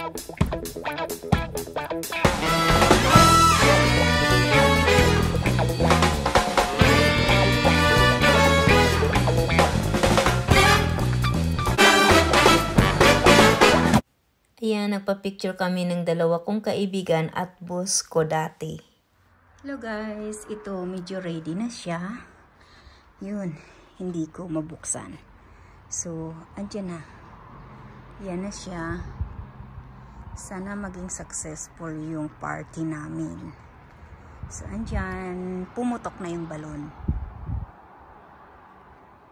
Ayan, nagpa-picture kami ng dalawa kong kaibigan at boss ko dati. Hello guys, ito medyo ready na siya. Yun, hindi ko mabuksan. So, andyan na. Yan na siya. Sana maging successful yung party namin. So, andyan, pumutok na yung balon.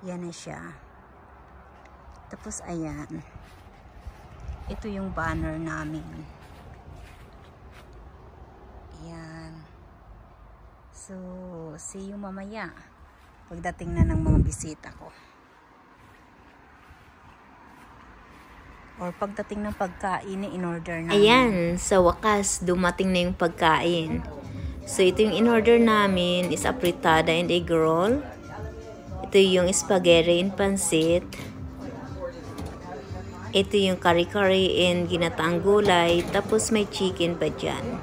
Yan na siya. Tapos, ayan. Ito yung banner namin. Ayan. So, see you mamaya. Pagdating na ng mga bisita ko. Or pagdating ng pagkain, in-order namin. Ayan, sa wakas, dumating na yung pagkain. So, ito yung in-order namin is a fritada and egg roll. Ito yung spaghetti and pansit. Ito yung kare-kare and ginataang gulay. Tapos may chicken pa dyan.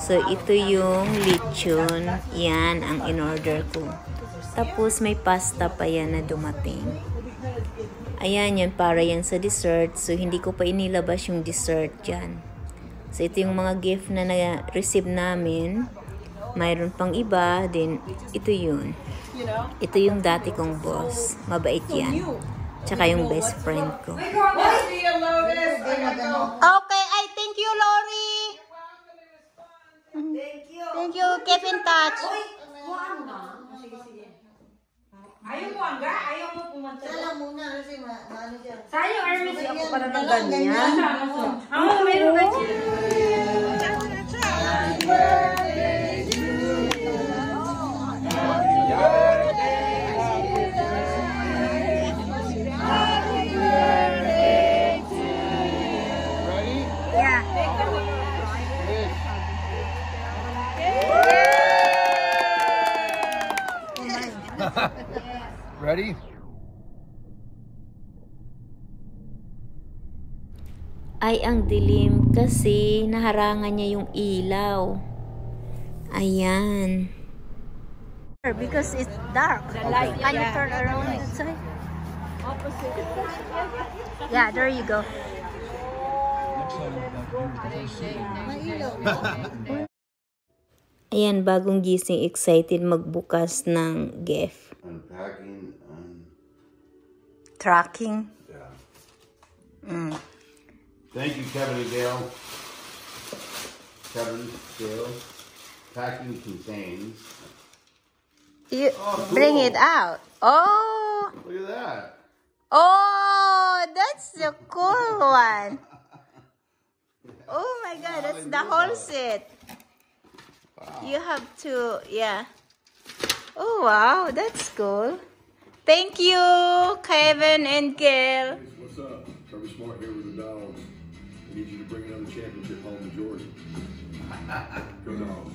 So, ito yung lechon. Yan ang in-order ko. Tapos may pasta pa yan na dumating. Ayan, yan para yan sa dessert. So, hindi ko pa inilabas yung dessert dyan. So, ito yung mga gift na na-receive namin. Mayroon pang iba. Then, ito yun. Ito yung dati kong boss. Mabait yan. Tsaka yung best friend ko. Okay, I thank you, Lori. Thank you. Keep in touch. Ayaw mo hangga? Ayaw mo pumunta? Sala muna kasi maano siya. Sayang, Hermes, ako pala ng ganyan. Ako, meron na siya. Ready? Ay, ang dilim kasi naharangan niya yung ilaw. Ayan. Because it's dark. Can you turn around that side? Opposite. Yeah, there you go. Ayan, bagong gising, excited magbukas ng gift. Unpacking and Tracking. yeah. Thank you, Kevin and Gail. Kevin, Gail. Packing contains. You Oh, cool. bring it out. Oh, Look at that. oh, that's the cool one. Oh my God, that's the whole set. Wow. You have to, yeah. Oh wow, that's cool. Thank you, Kevin and Gail. What's up? Trevor Smart here with the Dogs. I need you to bring another championship home to Jordan. Go Dogs.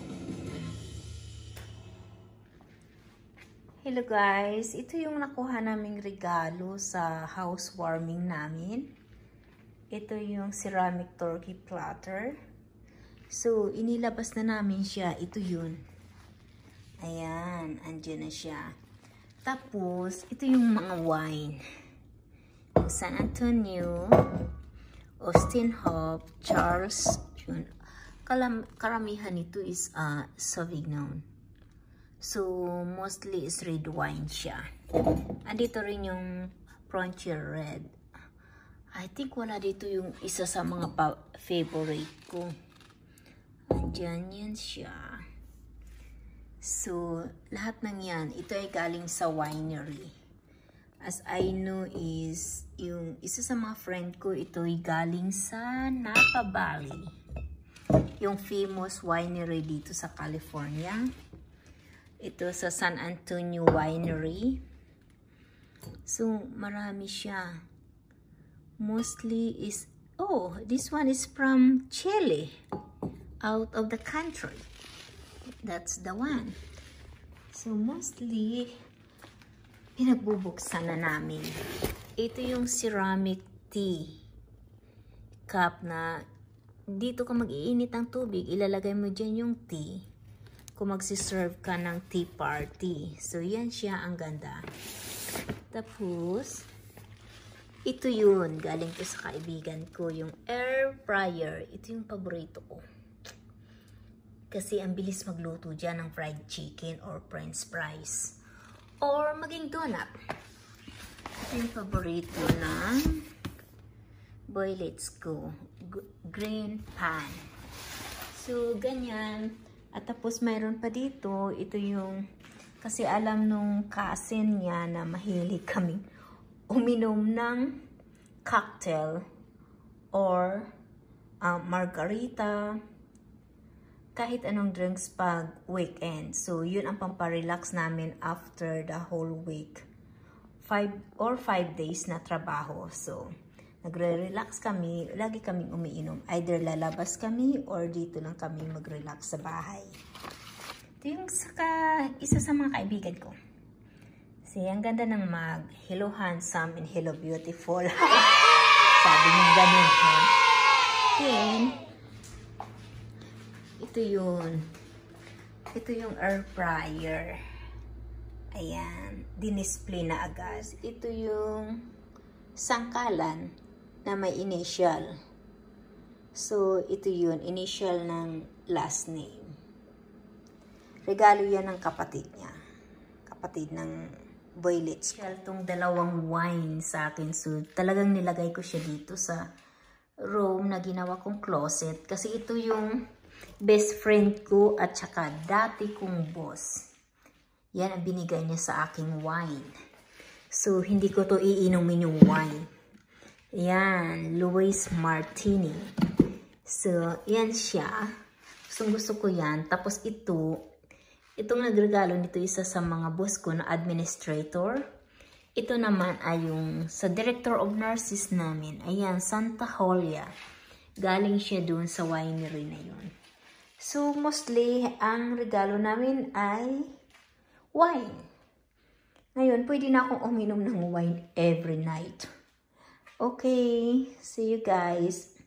Hello guys, ito yung nakuha naming regalo sa housewarming namin. Ito yung ceramic turkey platter. So, inilabas na namin siya. Ito yun. Ayan, andyan na siya. Tapos, ito yung mga wine. San Antonio, Austin Hope, Charles, yun. Karamihan nito is Sauvignon. So, mostly is red wine siya. Andito rin yung Frontier Red. I think wala dito yung isa sa mga favorite ko. Andyan yan siya. So, lahat ng yan, ito ay galing sa winery. As I know is, yung isa sa mga friend ko, ito ay galing sa Napa Valley. Yung famous winery dito sa California. Ito sa San Antonio Winery. So, marami siya. Mostly is, oh, this one is from Chile. Out of the country. That's the one. So, mostly, pinagbubuksan na namin. Ito yung ceramic tea. cup na dito ka mag-iinit ng tubig, ilalagay mo dyan yung tea kung magsiserve ka ng tea party. So, yan siya, ang ganda. Tapos, ito yun, galing ko sa kaibigan ko, yung air fryer. Ito yung paborito ko. Kasi ang bilis magluto dyan ng fried chicken or french fries. Or maging donut. Ito yung paborito ng Boy Let's Go. Green pan. So, ganyan. At tapos mayroon pa dito, ito yung, kasi alam nung cousin niya na mahilig kaming uminom ng cocktail or margarita, kahit anong drinks pag weekend. So, yun ang pamparelax namin after the whole week. 5 days na trabaho. So, nagre-relax kami, lagi kaming umiinom. Either lalabas kami or dito lang kami mag-relax sa bahay. Ito yung isa sa mga kaibigan ko. Kasi ang ganda ng mag Hello Handsome and Hello Beautiful. Sabi niya ganun. Then, ito yun. Ito yung air fryer. Ayan. Dinisplay na agad. Ito yung sangkalan na may initial. So, ito yun. Initial ng last name. Regalo yan ng kapatid niya. Kapatid ng Boy Let's Go. Itong dalawang wine sa akin. So, talagang nilagay ko siya dito sa room na ginawa kong closet. Kasi ito yung best friend ko at saka dati kong boss. Yan ang binigay niya sa aking wine. So, hindi ko to iinumin yung wine. Yan, Louis Martini. So, yan siya. Gusto ko yan. Tapos itong nagregalo nito, isa sa mga boss ko na administrator. Ito naman ay yung sa director of nurses namin. Ayan, Santa Julia. Galing siya dun sa winery na yun. So, mostly, ang regalo namin ay wine. Ngayon, pwede na akong uminom ng wine every night. Okay, see you guys.